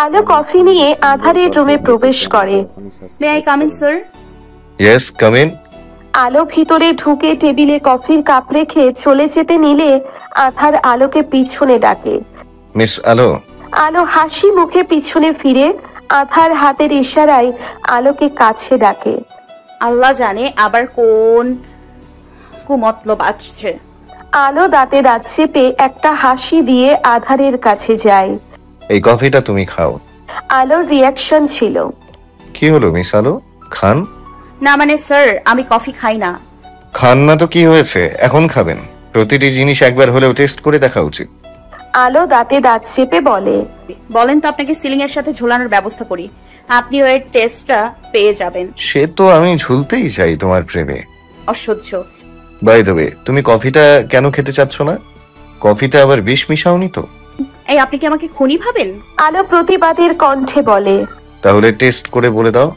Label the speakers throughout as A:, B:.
A: আলো কফি নিয়ে আধারের রুমে প্রবেশ করে।
B: May I come in sir?
C: Yes, come in.
A: Alo ভিতরে ঢুকে টেবিলে কফির কাপ রেখে চলে যেতে নিলে আধার আলোকে পিছনে ডাকে।
C: মিস আলো।
A: আলো হাসি মুখে পিছনে ফিরে আধার হাতের ইশারায় আলোকে কাছে ডাকে।
B: আল্লাহ জানে আবার কোন কুমতলব আসছে।
A: আলো দাঁতে দাঁত চেপে একটা হাসি দিয়ে আধারের কাছে যায়।
C: এই কফিটা তুমি খাও।
A: আলোর রিয়াকশন ছিল,
C: কি হলো মিস আলো, খান?
B: না মানে স্যার, আমি কফি খাই না।
C: খান না তো কি হয়েছে, এখন খাবেন। প্রতিটি জিনিস একবার হলেও টেস্ট করে দেখা উচিত।
A: আলো দাঁতে দাঁত চেপে বলে,
B: বলেন তো আপনাকে সিলিং এর সাথে ঝোলানোর ব্যবস্থা করি, আপনি ওই টেস্টটা পেয়ে যাবেন।
C: সে তো আমি ঝুলতেই চাই তোমার প্রেমে।
B: অসহ্য।
C: বাই দ্য ওয়ে, তুমি কফিটা কেন খেতে চাচ্ছ না? কফিতে আবার বিষ মিশাওনি তো?
B: এই আপনি কি আমাকে খুনি ভাবেন?
A: আলো প্রতিবাদের কণ্ঠে বলে,
C: তাহলে টেস্ট করে বলে দাও।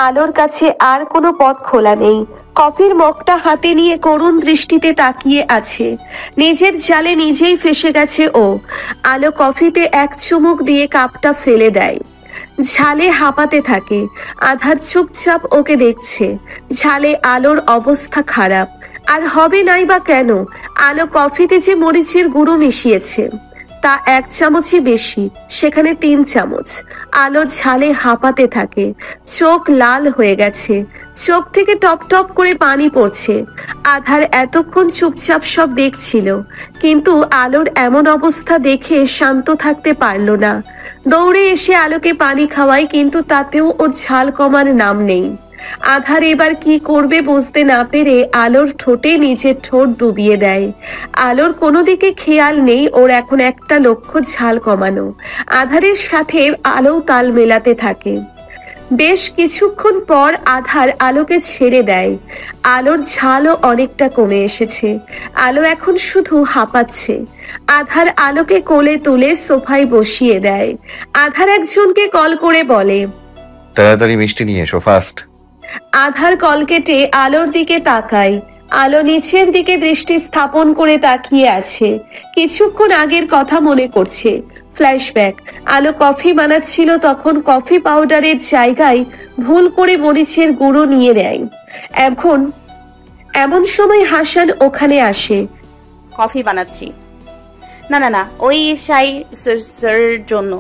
A: আলোর কাছে আর কোনো পথ খোলা নেই। কফির মগটা হাতে নিয়ে করুণ দৃষ্টিতে তাকিয়ে আছে। নিজের জালে নিজেই ফেসে গেছে ও। আলো কফিতে এক চুমুক দিয়ে কাপটা ফেলে দেয়। ঝালে হাঁপাতে থাকে। আধার চুপচাপ ওকে দেখছে। ঝালে আলোর অবস্থা খারাপ। আর হবে নাই বা কেন? আলো কফিতে যে মরিচের গুঁড়ো মিশিয়েছে তা 1 চামচই বেশি, সেখানে 3 চামচ। আলো ঝালে হাঁপাতে থাকে। চোখ লাল হয়ে গেছে। চোখ থেকে টপ টপ করে পানি পড়ছে। আধার এতক্ষণ চুপচাপ সব দেখছিল, কিন্তু আলোর এমন অবস্থা দেখে শান্ত থাকতে পারল না। দৌড়ে এসে আলোকে পানি খাওয়ায়, কিন্তু তাতেও ওর ঝাল কমার নাম নেই। আধার এবার কি করবে বুঝতে না পেরে আলোর ঠোঁটে নিজের ঠোঁট ডুবিয়ে দেয়। আলোর কোনো দিকে খেয়াল নেই, ওর এখন একটা লক্ষ্য ঝাল কমানো। আধারের সাথে আলো তাল মেলাতে থাকে। বেশ কিছুক্ষণ পর আধার আলোকে ছেড়ে দেয়। আলোর ঝালও অনেকটা কমে এসেছে। আলো এখন শুধু হাঁপাচ্ছে। আধার আলোকে কোলে তুলে সোফায় বসিয়ে দেয়। আধার একজনকে কল করে বলে,
C: তাড়াতাড়ি মিষ্টি নিয়ে এসো, ফাস্ট।
A: আধার কল কেটে আলোর দিকে তাকায়। আলো নিচের দিকে দৃষ্টি স্থাপন করে তাকিয়ে আছে। কিছুক্ষণ আগের কথা মনে করছে। ফ্ল্যাশব্যাক। আলো কফি বানাচ্ছিল, তখন কফি পাউডারের জায়গায় ভুল করে মরিচের গুঁড়ো নিয়ে নেয়। এমন সময় হাসান ওখানে আসে।
B: কফি বানাচ্ছি। না না না, ওই শাই স্যার জন্য।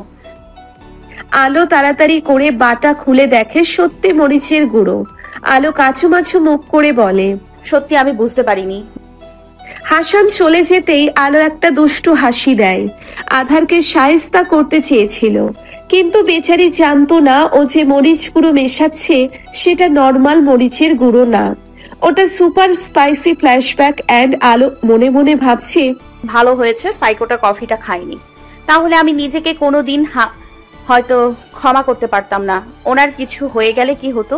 A: আলো তাড়াতাড়ি করে বাটা খুলে দেখে সত্যি মরিচের গুঁড়ো। আলো কাচুমাচু মুখ করে বলে,
B: সত্যি আমি বুঝতে পারিনি।
A: হাসান চলে যেতেই আলো একটা দুষ্টু হাসি দেয়। আধারকে শায়েস্তা করতে চেয়েছিল, কিন্তু বেচারি জানতো না ও যে মরিচ গুঁড়ো মেশাচ্ছে সেটা নর্মাল মরিচের গুঁড়ো না, ওটা সুপার স্পাইসি ফ্ল্যাশব্যাক। অ্যান্ড আলো মনে মনে ভাবছে,
B: ভালো হয়েছে সাইকোটা কফিটা খাইনি, তাহলে আমি নিজেকে কোনোদিন হয়তো ক্ষমা করতে পারতাম না। ওনার কিছু হয়ে গেলে কি হতো?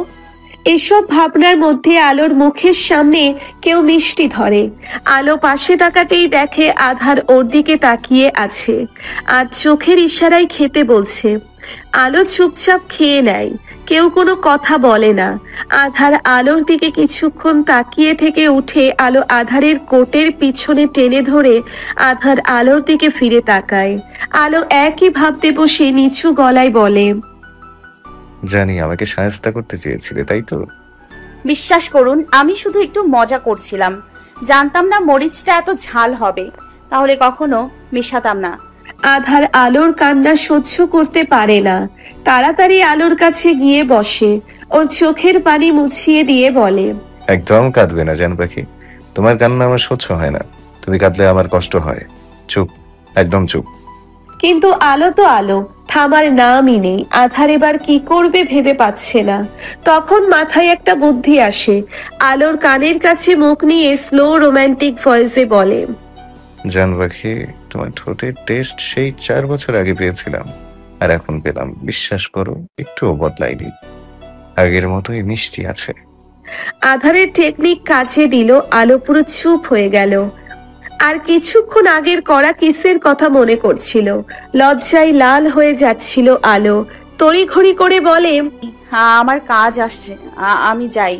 A: এসব ভাবনার মধ্যে আলোর মুখের সামনে কেউ মিষ্টি ধরে। আলো পাশে তাকাতেই দেখে আধার ওর দিকে তাকিয়ে আছে আর চোখের ইশারায় খেতে বলছে। আলো চুপচাপ খেয়ে নেয়, কেউ কোনো কথা বলে না। আধার আলোর দিকে কিছুক্ষণ তাকিয়ে থেকে উঠে আলো আধারের কোটের পিছনে টেনে ধরে আধার আলোর দিকে ফিরে তাকায়। আলো একই ভাবতে বসে নিচু গলায় বলে,
C: জানি আমাকে শায়েস্তা করতে চেয়েছিলে, তাই তো?
B: বিশ্বাস করুন, আমি শুধু একটু মজা করছিলাম। জানতাম না মরিচটা এত ঝাল হবে, তাহলে কখনো মিশাতাম না।
A: আধার আলোর কান্না সহ্য করতে পারে না। তাড়াতাড়ি আলোর কাছে গিয়ে বসে, ওর চোখের পানি মুছিয়ে দিয়ে বলে,
C: একদম কাঁদবে না জান পাখি, তোমার কান্না আমার সহ্য হয় না। তুমি কাঁদলে আমার কষ্ট হয়। চুপ, একদম চুপ।
A: কিন্তু আলো তো আলো, থামার নামই নেই। আধার এবার কি করবে ভেবে পাচ্ছে না। তখন মাথায় একটা বুদ্ধি আসে। আলোর কানের কাছে মুখ নিয়ে স্লো রোমান্টিক ভয়েসে বলে,
C: জান পাখি, তোমার ঠোঁটের টেস্ট সেই 4 বছর আগে পেয়েছিলাম, আর এখন পেলাম। বিশ্বাস করো, একটুও বদলাইনি, আগের মতোই মিষ্টি আছে।
A: আধারের টেকনিক কাজে দিল। আলো পুরো চুপ হয়ে গেল। আর কিছুক্ষণ আগের করা কিসের কথা মনে করছিল। লজ্জায় লাল হয়ে যাচ্ছিল আলো। তড়িঘড়ি করে বলে,
B: হ্যাঁ আমার কাজ আসছে, আমি যাই।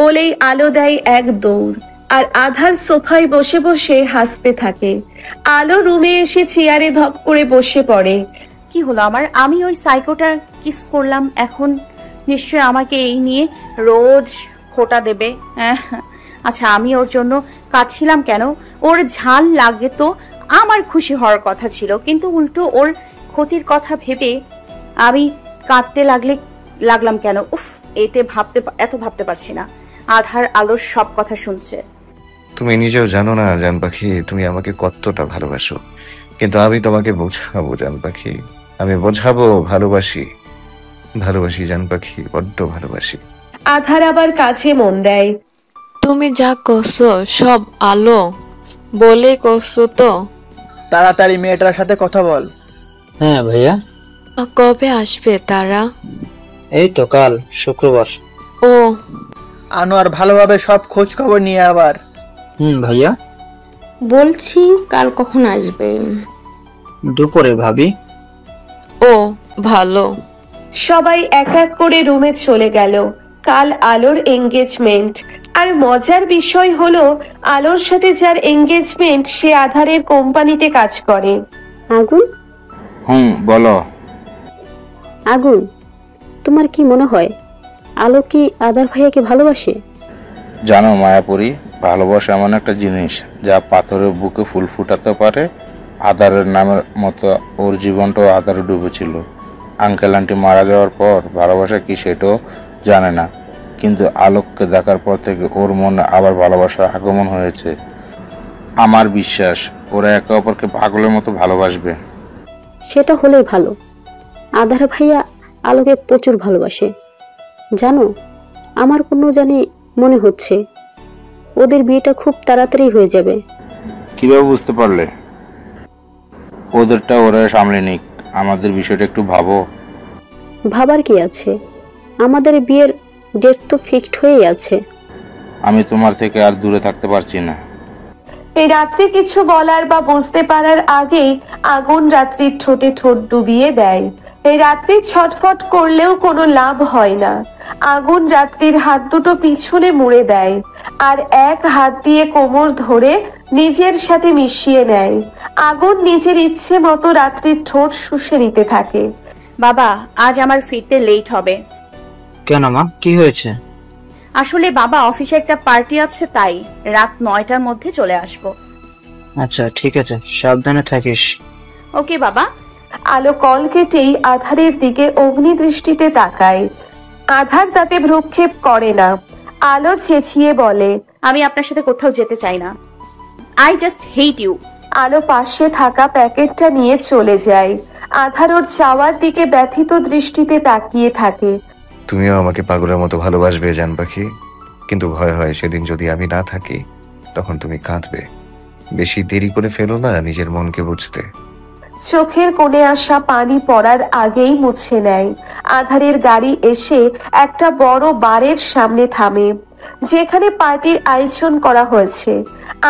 A: বলেই আলো দেয় এক দৌড়। আর আধার সোফায় বসে বসে হাসতে থাকে। আলো রুমে এসে চেয়ারে ধপ করে বসে পড়ে।
B: কি হলো আমার? আমি ওই সাইকোটা কিস করলাম, এখন নিশ্চয় আমাকে এই নিয়ে রোজ খোটা দেবে। আচ্ছা, আমি ওর জন্য কাঁদছিলাম কেন? ওর ঝাল লাগে তো আমার খুশি হওয়ার কথা ছিল, কিন্তু উল্টো ওর ক্ষতির কথা ভেবে আমি কাঁদতে লাগলাম কেন? উফ, এত ভাবতে পারছি না। আধার আলোর সব কথা শুনছে।
C: তুমি নিজেও জানো না জান পাখি তুমি আমাকে কতটা ভালোবাসো, কিন্তু আমি তোমাকে বোঝাবো জান পাখি, আমি বোঝাবো ভালোবাসি জান পাখি, বড্ড ভালোবাসি।
A: আধার আবার কাজে মন দেয়।
D: তুমি যা করছো সব আলো বলে করছো তো?
E: তাড়াতাড়ি মেয়েটার সাথে কথা বল।
F: হ্যাঁ ভাইয়া।
D: কবে আসবে তারা?
F: এই তো কাল শুক্রবার।
D: ও
E: আনোয়ার, ভালোভাবে সব খোঁজ খবর নিয়ে আবার।
F: ভাইয়া।
G: বলছি কাল কখন আসবেন?
F: দুপুরে ভাবি।
D: ও ভালো।
A: সবাই এক এক করে রুমে চলে গেল। কাল আলোর এঙ্গেজমেন্ট, আর মজার বিষয় হলো আলোর সাথে যার এঙ্গেজমেন্ট সে আধারের কোম্পানিতে কাজ করে।
G: আগুন,
F: বলো।
G: আগুন, তোমার কি মনে হয় আলো কি আদার ভাইয়াকে ভালোবাসে?
H: জানো মায়াপুরী, ভালোবাসা এমন একটা জিনিস যা পাথরের বুকে ফুল ফুটাতে পারে। আদারের নামের মতো ওর জীবনটাও আদারে ডুবেছিল। আঙ্কেল আন্টি মারা যাওয়ার পর ভালোবাসা কি সেটাও জানে না, কিন্তু আলোককে দেখার পর থেকে ওর মনে আবার ভালোবাসার আগমন হয়েছে। আমার বিশ্বাস ওরা একে অপরকে পাগলের মতো ভালোবাসবে।
G: সেটা হলেই ভালো। আদার ভাইয়া আলোকে প্রচুর ভালোবাসে। জানো, আমার কোনো জানি মনে হচ্ছে ওদের বিয়েটা খুব তাড়াতাড়ি হয়ে যাবে।
H: কিভাবে বুঝতে পারলে? ওদেরটা ওরা সামলে নিক, আমাদের বিষয়টা একটু ভাবো।
G: ভাবার কি আছে, আমাদের বিয়ের ডেট তো ফিক্সড হয়েই আছে।
H: আমি তোমার থেকে আর দূরে থাকতে পারছি না।
A: এই রাত্রে কিছু বলার বা বুঝতে পারার আগেই আগুন রাত্রির ঠোঁটে ঠোঁট ডুবিয়ে দেয়। এই রাত্রি ছটফট করলেও কোনো লাভ হয় না। আগুন রাত্রির হাত দুটো পিছনে মুড়ে দেয় আর এক হাত দিয়ে কোমর ধরে নিজের সাথে মিশিয়ে নেয়। আগুন নিজের ইচ্ছে মতো রাত্রির ঠোঁট শুষে নিতে থাকে।
B: বাবা, আজ আমার ফিরতে লেট হবে।
F: কেন মা, কি হয়েছে?
B: আসলে বাবা, অফিসে একটা পার্টি আছে, তাই রাত 9টার মধ্যে চলে আসবো।
F: আচ্ছা ঠিক আছে, সাবধানে থাকিস।
B: ওকে বাবা।
A: আলো কল কেটেই আধারের দিকে অগ্নি দৃষ্টিতে তাকায়। আধার তাতে ভ্রুক্ষেপ করে না। আলো চেঁচিয়ে বলে,
B: আমি আপনার সাথে কোথাও যেতে চাই না। I just hate you.
A: Alo পাশে থাকা প্যাকেটটা নিয়ে চলে যায়। আধার ওর যাওয়ার দিকে ব্যথিত দৃষ্টিতে তাকিয়ে থাকে।
C: তুমিও আমাকে পাগলের মতো ভালোবাসবে জান পাখি, কিন্তু ভয় হয় সেদিন যদি আমি না থাকি তখন তুমি কাঁদবে। বেশি দেরি করে ফেলো না নিজের মনকে বুঝতে।
A: চোখের কোণে আসা পানি পড়ার আগেই মুছে নেয়। আধারের গাড়ি এসে একটা বড় বারের সামনে থামে, যেখানে পার্টির আয়োজন করা হয়েছে।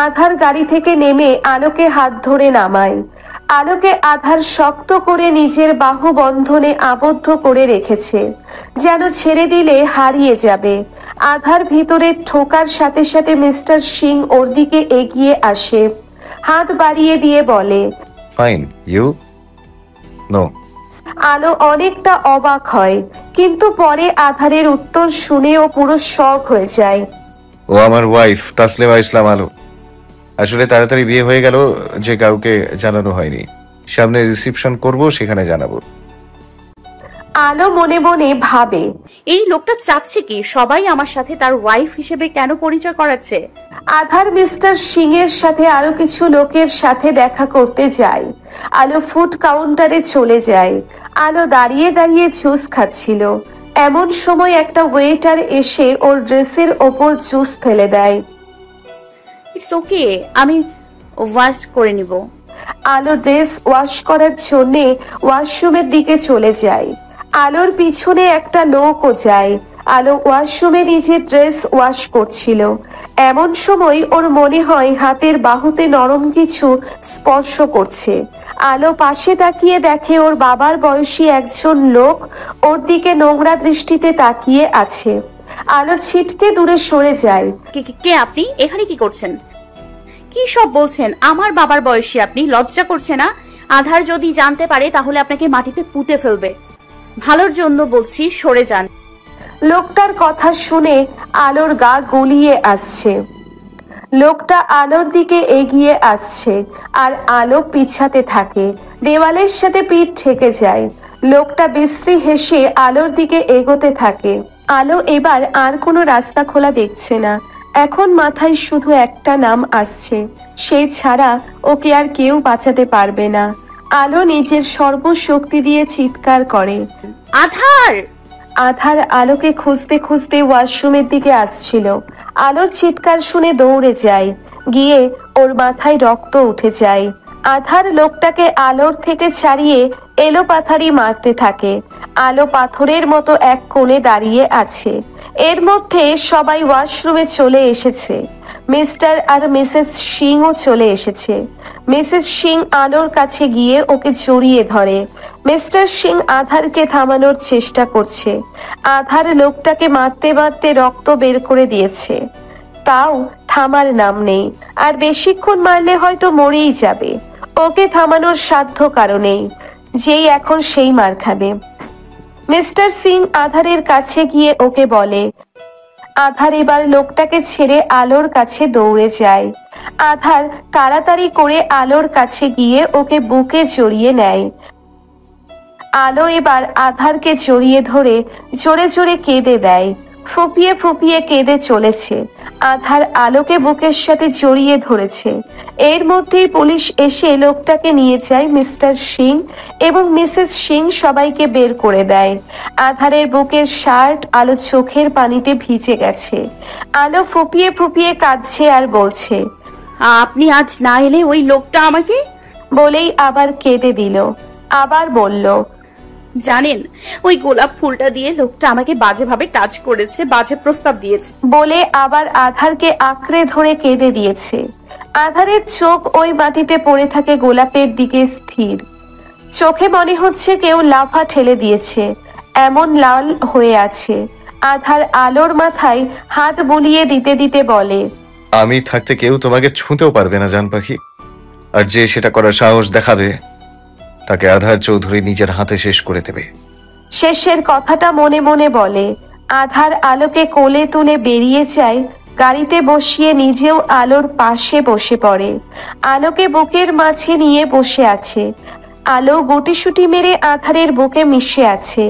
A: আধার গাড়ি থেকে নেমে আলোকে হাত ধরে নামায়। আলোকে আধার শক্ত করে নিজের বাহু বন্ধনে আবদ্ধ করে রেখেছে, যেন ছেড়ে দিলে হারিয়ে যাবে। আধার ভিতরে ঠোকার সাথে সাথে মিস্টার সিং ওর দিকে এগিয়ে আসে, হাত বাড়িয়ে দিয়ে বলে,
C: ফাইন, ইউ নো।
A: আলো অনেকটা অবাক হয়, কিন্তু পরে আধারের উত্তর শুনে ও পুরো শক হয়ে যায়।
C: ও আমার ওয়াইফ তাসলিমা ইসলাম আলো। আসলে তাড়াতাড়ি বিয়ে হয়ে গেল যে কাউকে জানানো হয়নি। সামনে রিসেপশন করব, সেখানে জানাবো।
A: আলো মনে মনে ভাবে,
B: এই লোকটা চাচ্ছে কি সবাই আমার সাথে তার ওয়াইফ হিসেবে কেন পরিচয় করাচ্ছে?
A: আধার মিস্টার সিং এর সাথে আরো কিছু লোকের সাথে দেখা করতে যায়। আলো ফুড কাউন্টারে চলে যায়। আলো দাঁড়িয়ে দাঁড়িয়ে জুস খাচ্ছিল। এমন সময় একটা ওয়েটার এসে ওর ড্রেসের ওপর জুস ফেলে দেয়।
B: ইটস ওকে, আমি ওয়াশ করে নিব।
A: আলো ড্রেস ওয়াশ করার জন্য ওয়াশরুমের দিকে চলে যায়। আলোর পিছনে একটা লোকও যায়। আলো ওয়াশরুমে নিজের ড্রেস ওয়াশ করছিল। এমন সময় ওর মনে হয় হাতের বাহুতে নরম কিছু স্পর্শ করছে। আলো পাশে তাকিয়ে দেখে ওর বাবার বয়সী একজন লোক ওর দিকে নোংরা দৃষ্টিতে তাকিয়ে আছে। আলো ছিটকে দূরে সরে যায়।
B: কে আপনি? এখানে কি করছেন? কি সব বলছেন? আমার বাবার বয়সী আপনি? লজ্জা করছে না? আধার যদি জানতে পারে তাহলে আপনাকে মাটিতে পুঁতে ফেলবে। ভালোর জন্য বলছি, সরে যান।
A: লোকটার কথা শুনে আলোর গা গলিয়ে আসছে। লোকটা আলোর দিকে এগিয়ে আসছে আর আলো পিছাতে থাকে। দেওয়ালের সাথে পিঠ ঠেকে যায়। লোকটা বিশ্রী হেসে আলোর দিকে এগোতে থাকে। আলো এবার আর কোনো রাস্তা খোলা দেখছে না। এখন মাথায় শুধু একটা নাম আসছে, সেই ছাড়া ওকে আর কেউ বাঁচাতে পারবে না। আলো নিজের সর্বশক্তি দিয়ে চিৎকার করে,
B: আধার!
A: আধার আলোকে খুঁজতে খুঁজতে ওয়াশরুমের দিকে আসছিল। আলোর চিৎকার শুনে দৌড়ে যায়, গিয়ে ওর মাথায় রক্ত উঠে যায়। আধার লোকটাকে আলোর থেকে ছাড়িয়ে এলোপাথারি মারতে থাকে। আলো পাথরের মতো এক কোণে দাঁড়িয়ে আছে। এর মধ্যে সবাই ওয়াশরুমে চলে এসেছে। মিস্টার আর মিসেস সিংও চলে এসেছে। মিসেস সিং আলোর কাছে গিয়ে ওকে জড়িয়ে ধরে। মিস্টার সিং আধারকে থামানোর চেষ্টা করছে। আধার লোকটাকে মারতে মারতে রক্ত বের করে দিয়েছে, তাও থামার নাম নেই। আর বেশিক্ষণ মারলে হয়তো মরেই যাবে। ওকে থামানোর সাধ্য কারণেই, যেই এখন সেই মার খাবে। মিস্টার সিং আধারের কাছে গিয়ে ওকে বলে। আধার এবার লোকটাকে ছেড়ে আলোর কাছে দৌড়ে যায়। আধার তাড়াতাড়ি করে আলোর কাছে গিয়ে ওকে বুকে জড়িয়ে নেয়। আলো এবার আধারকে জড়িয়ে ধরে জোরে জোরে কেঁদে দেয়। ফুপিয়ে ফুপিয়ে কেঁদে চলেছে। আধার আলোকে বুকের সাথে জড়িয়ে ধরেছে। এর মধ্যেই পুলিশ এসে লোকটাকে নিয়ে যায়। মিস্টার সিং এবং মিসেস সিং সবাইকে বের করে দেয়। আধারের বুকের শার্ট আলো চোখের পানিতে ভিজে গেছে। আলো ফুপিয়ে ফুপিয়ে কাঁদছে আর বলছে,
B: আপনি আজ না এলে ওই লোকটা আমাকে...
A: বলেই আবার কেঁদে দিল। আবার বলল,
B: জানেন, ওই গোলাপ ফুলটা দিয়ে লোকটা আমাকে বাজেভাবে টাচ করেছে, বাজে প্রস্তাব দিয়েছে।
A: বলে আবার আধারকে আঁকড়ে ধরে কেঁদে দিয়েছে। আধারের চোখ ওই মাটিতে পড়ে থাকে গোলাপের দিকে স্থির। চোখে মনে হচ্ছে কেউ লাফা ঠেলে দিয়েছে, এমন লাল হয়ে আছে। আধার আলোর মাথায় হাত বুলিয়ে দিতে দিতে বলে,
C: আমি থাকতে কেউ তোমাকে ছুঁতেও পারবে না জান পাখি। আর যে সেটা করার সাহস দেখাবে তাকে আধার চৌধুরী নিজের হাতে শেষ করে দেবে।
A: শেষের কথাটা মনে মনে বলে। আধার আলোকে কোলে তুলে বেরিয়ে যায়। গাড়িতে বসিয়ে নিজেও আলোর পাশে বসে পড়ে। আলোকে বুকের মাঝে নিয়ে বসে আছে। আলো গুটিসুটি মেরে আধারের বুকে মিশে আছে।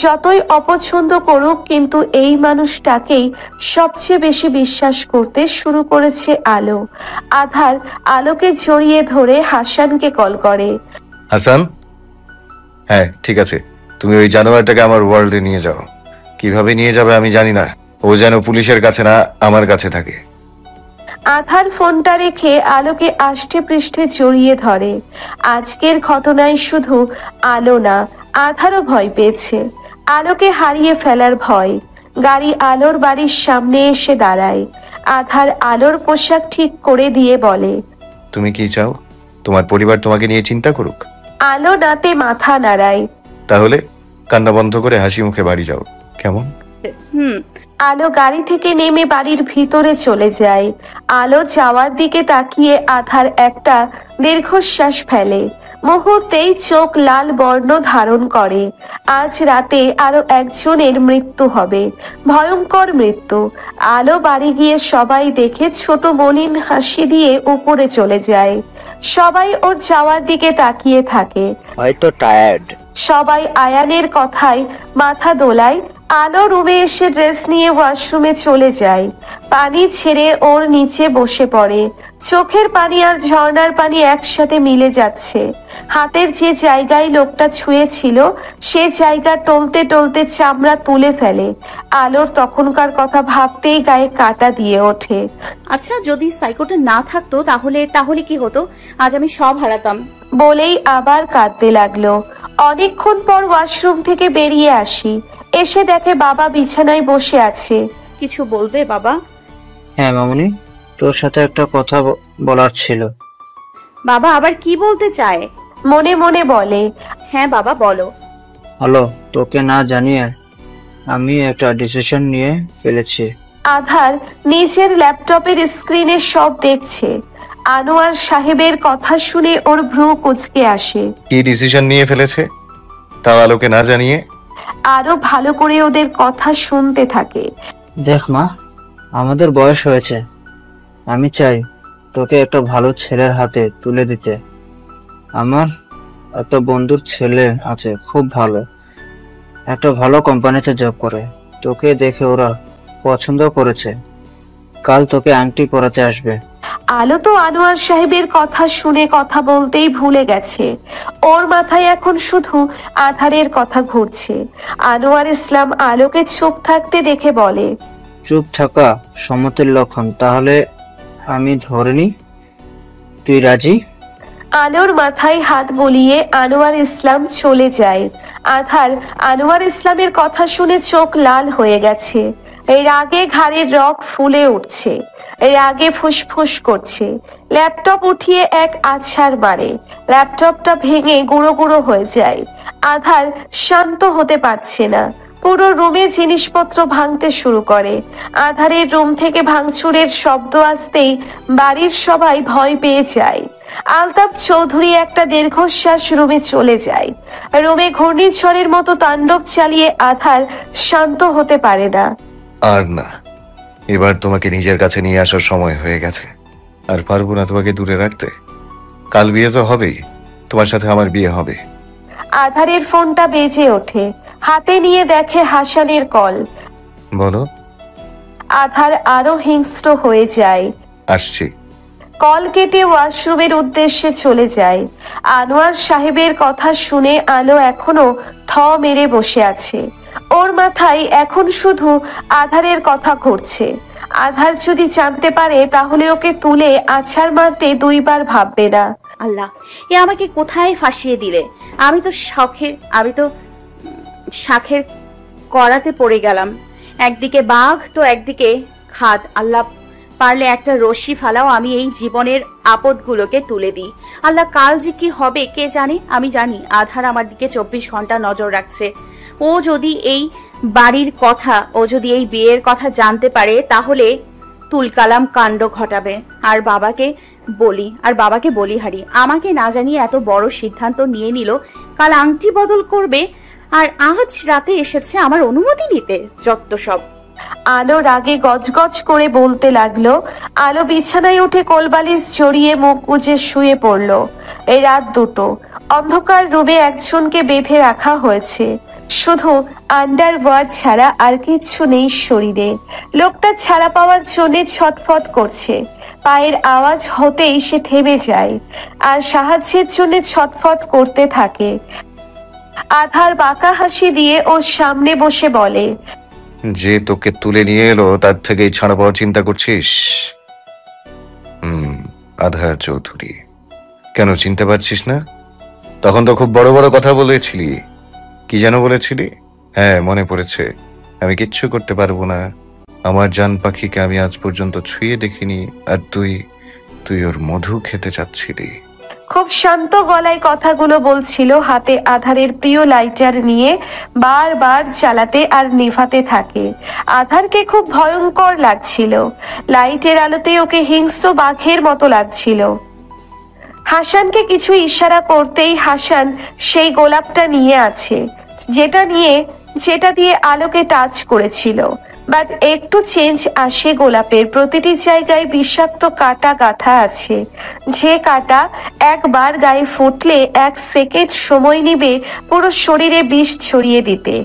A: যতই অপছন্দ করুক, কিন্তু এই মানুষটাকেই সবচেয়ে বেশি বিশ্বাস করতে শুরু করেছে আলো। আধার আলোকে জড়িয়ে ধরে হাসানকে কল করে।
C: হাসান, হ্যাঁ ঠিক আছে, তুমি ওই জানোয়ারটাকে আমার ওয়ার্ল্ডে নিয়ে যাও। কিভাবে নিয়ে যাবে আমি জানি না, ও যেন পুলিশের কাছে না আমার কাছে থাকে।
A: আধার ফোনটা রেখে আলোকে আষ্টে পৃষ্ঠে জড়িয়ে ধরে। আজকের ঘটনায় শুধু আলো না, আধারও ভয় পেয়েছে। আলোকে হারিয়ে ফেলার ভয়। গাড়ি আলোর বাড়ির সামনে এসে দাঁড়ায়। আধার আলোর পোশাক ঠিক করে দিয়ে বলে,
C: তুমি কি চাও তোমার পরিবার তোমাকে নিয়ে চিন্তা করুক?
A: আলো নাতে মাথা নাড়ায়।
C: তাহলে কান্না বন্ধ করে হাসি মুখে বাড়ি যাও, কেমন?
A: আলো গাড়ি থেকে নেমে বাড়ির ভিতরে চলে যায়। আলো যাওয়ার দিকে তাকিয়ে আধার একটা দীর্ঘশ্বাস ফেলে। মুহূর্তেই চোখ লাল বর্ণ ধারণ করে। আজ রাতে আরো একজনের মৃত্যু হবে, ভয়ঙ্কর মৃত্যু। আলো বাড়ি গিয়ে সবাই দেখে ছোট মলিন হাসি দিয়ে উপরে চলে যায়। সবাই ওর যাওয়ার দিকে তাকিয়ে থাকে।
E: হয়তো টায়ার্ড।
A: সবাই আয়ানের কথায় মাথা দোলায়। আলো রুমে এসে ড্রেস নিয়ে ওয়াশরুমে চলে যায়। পানি ছেড়ে ওর নিচে বসে পড়ে। চোখের পানি আর ঝর্ণার পানি একসাথে মিলে যাচ্ছে। হাতের যে জায়গায় লোকটা ছুঁয়েছিল সে জায়গা টলতে টলতে চামড়া তুলে ফেলে। আলোর তখনকার কথা ভাবতেই গায়ে কাঁটা দিয়ে ওঠে।
B: আচ্ছা, যদি সাইকোটা না থাকতো তাহলে কি হতো? আজ আমি সব হারাতাম।
A: বলেই আবার কাঁদতে লাগলো। অনেকক্ষণ পর ওয়াশরুম থেকে বেরিয়ে আসি। এসে দেখে বাবা বিছানায় বসে আছে।
B: কিছু বলবে বাবা?
F: হ্যাঁ মামুনি, তোর সাথে একটা কথা বলার ছিল।
B: বাবা আবার কি বলতে চায়?
A: মনে মনে বলে,
B: হ্যাঁ বাবা বলো।
F: হ্যালো, তোকে না জানিয়ে আমি একটা ডিসিশন নিয়ে ফেলেছি।
A: আধার নিজের ল্যাপটপের স্ক্রিনে সব দেখছে। আনোয়ার সাহেবের কথা শুনে ওর ভ্রু কুঁচকে আসে।
C: কি ডিসিশন নিয়ে ফেলেছে তাও আলোকে না জানিয়ে?
A: আরো ভালো করে ওদের কথা শুনতে থাকে।
F: দেখ মা, আমাদের বয়স হয়েছে, আমি চাই তোকে একটা ভালো ছেলের হাতে তুলে দিতে। আমার একটা বন্ধুর ছেলে আছে, খুব ভালো, একটা ভালো কোম্পানিতে জব করে। তোকে দেখে ওরা পছন্দ করেছে, কাল তোকে আংটি পরাতে আসবে।
A: আলো তো আনোয়ার সাহেবের কথা শুনে কথা বলতেই ভুলে গেছে। ওর মাথায় এখন শুধু আধারের কথা ঘুরছে। আনোয়ার ইসলাম আলোকে চুপ থাকতে দেখে বলে,
F: চুপ থাকা সম্মতির লক্ষণ, তাহলে আমি ধরে নি তুই রাজি?
A: আলোর মাথায় হাত বলিয়ে আনোয়ার ইসলাম চলে যায়। আধার আনোয়ার ইসলামের কথা শুনে চোখ লাল হয়ে গেছে। রাগে ঘাড়ের রগ ফুলে উঠছে, রাগে ফুসফুস করছে। ল্যাপটপ উঠিয়ে এক আছাড় মারে, ল্যাপটপটা ভেঙে গুঁড়ো গুঁড়ো হয়ে যায়। আধার শান্ত হতে পারছে না, পুরো রুমে জিনিসপত্র ভাঙতে শুরু করে। আধারের রুম থেকে ভাঙচুরের শব্দ আসতেই বাড়ির সবাই ভয় পেয়ে যায়। আলতাফ চৌধুরী একটা দীর্ঘশ্বাস রুমে চলে যায়। রুমে ঘূর্ণিঝড়ের মতো তাণ্ডব চালিয়ে আধার শান্ত হতে পারে না।
C: আর না, এবার তোমাকে নিজের কাছে নিয়ে আসার সময় হয়ে গেছে। আর পারবো না তোমাকে দূরে রাখতে। কাল বিয়ে তো হবেই, তোমার সাথে আমার বিয়ে হবে।
A: আধারের ফোনটা বেজে ওঠে, হাতে নিয়ে দেখে হাসানের কল।
C: বলো।
A: আধার আরো হিংস্র হয়ে যায়।
C: আসছি।
A: কল কেটে ওয়াশরুমের উদ্দেশ্যে চলে যায়। আনোয়ার সাহেবের কথা শুনে আলো এখনো থ মেরে বসে আছে। ওর মাথায় এখন শুধু আধারের কথা ঘুরছে। আধার যদি জানতে পারে তাহলে ওকে তুলে আছাড় মারতে দুইবার ভাববে না।
B: আল্লাহ, এ আমাকে কোথায় ফাঁসিয়ে দিলে? আমি তো শাখের করাতে পড়ে গেলাম। একদিকে বাঘ তো একদিকে খাদ। আল্লাহ, পারলে একটা রশ্মি ফালাও, আমি এই জীবনের আপদগুলোকে তুলে দিই। আল্লাহ, কাল যে কি হবে কে জানে। আমি জানি আধার আমার দিকে 24 ঘন্টা নজর রাখছে। ও যদি এই বাড়ির কথা, ও যদি এই বিয়ের কথা জানতে পারে তাহলে তুলকালাম কাণ্ড ঘটাবে। আর বাবাকে বলি হারি, আমাকে না জানিয়ে এত বড় সিদ্ধান্ত নিয়ে নিল। কাল আংটি বদল করবে আর আজ রাতে এসেছে আমার অনুমতি নিতে। যত সব।
A: আলো রাগে গজগজ করে বলতে লাগলো। আলো বিছানায় উঠে কোলবালিশ জড়িয়ে মুখ গুজে শুয়ে পড়ল। এই রাত 2টো, অন্ধকার রুমে একজনকে বেঁধে রাখা হয়েছে। শুধু আন্ডারওয়্যার ছাড়া আর কিচ্ছু নেই শরীরে। লোকটা ছাড়া পাওয়ার জন্য ছটফট করছে। পায়ের আওয়াজ হতেই সে থেমে যায় আর সাহায্যের জন্য ছটফট করতে থাকে। আধার বাঁকা হাসি দিয়ে ওর সামনে বসে বলে,
C: যে তোকে তুলে নিয়ে এলো তার থেকেই ছাড়া পাওয়ার চিন্তা করছিস? আধার চৌধুরী, কেন চিনতে পারছিস না? তখন তো খুব বড় বড় কথা বলেছিলি। কি যেন বলেছিলি? হ্যাঁ, মনে পড়েছে। আমি কিচ্ছু করতে পারবো না, আমার জান পাখিকে আমি আজ পর্যন্ত ছুঁয়ে দেখিনি, আর তুই ওর মধু খেতে চাচ্ছিলি।
A: খুব শান্ত গলায় কথাগুলো বলছিল, হাতে আধারের প্রিয় লাইটার নিয়ে বারবার জ্বালাতে আর নিভাতে থাকে। আধারকে খুব ভয়ঙ্কর লাগছিল। লাইটের আলোতে ওকে হিংস্র বাঘের মতো লাগছিল। হাসানকে কিছু ইশারা করতেই হাসান সেই গোলাপটা নিয়ে আছে, যেটা দিয়ে আলোকে টাচ করেছিল। বাট একটু চেঞ্জ আসে গোলাপের। প্রতিটি জায়গায় বিষাক্ত কাঁটা গাঁথা আছে, যে কাঁটা একবার গায়ে ফুটলে 1 সেকেন্ড সময় নিবে পুরো শরীরে বিষ ছড়িয়ে দিতে।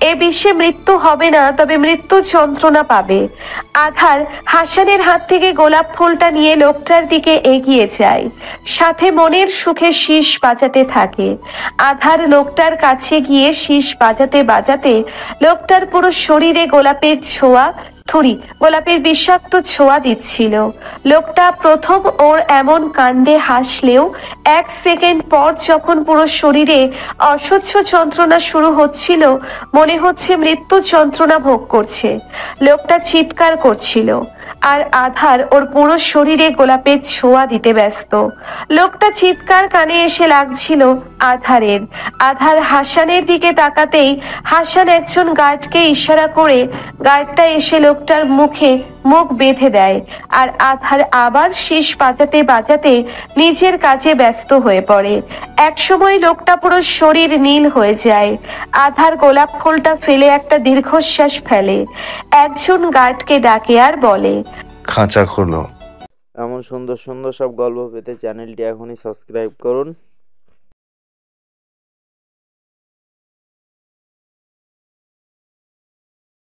A: এ বিষে মৃত্যু হবে না, তবে মৃত্যু যন্ত্রণা পাবে। আধার হাসানের হাত থেকে গোলাপ ফুলটা নিয়ে লোকটার দিকে এগিয়ে যায়, সাথে মনের সুখে শীষ বাজাতে থাকে। আধার লোকটার কাছে গিয়ে শীষ বাজাতে বাজাতে লোকটার পুরো শরীরে গোলাপের গোলাপের বিষাক্ত ছোঁয়া দিচ্ছিল। লোকটা প্রথম ওর এমন কাণ্ডে হাসলেও 1 সেকেন্ড পর যখন পুরো শরীরে অসহ্য যন্ত্রণা শুরু হচ্ছিল, মনে হচ্ছে মৃত্যু যন্ত্রণা ভোগ করছে। লোকটা চিৎকার করছিল আর আধার ওর পুরো শরীরে গোলাপের ছোঁয়া দিতে ব্যস্ত। লোকটা চিৎকার কানে এসে লাগছিল আধারের। আধার হাসানের দিকে তাকাতেই হাসান একজন গার্ডকে ইশারা করে গার্ডটা এসে লোকটার মুখে মুখ বেঁধে দেয়। আর আধার আবার শেষ বাজাতে বাজাতে নিজের কাজে ব্যস্ত হয়ে পড়ে। একসময় লোকটা পুরো শরীর নীল হয়ে যায়। আধার গোলাপ ফুলটা ফেলে একটা দীর্ঘশ্বাস ফেলে, একজন গার্ডকে ডাকে আর বলে,
C: খাঁচা খোলো।
I: এমন সুন্দর সুন্দর সব গল্প পেতে চ্যানেলটি এখনই সাবস্ক্রাইব করুন।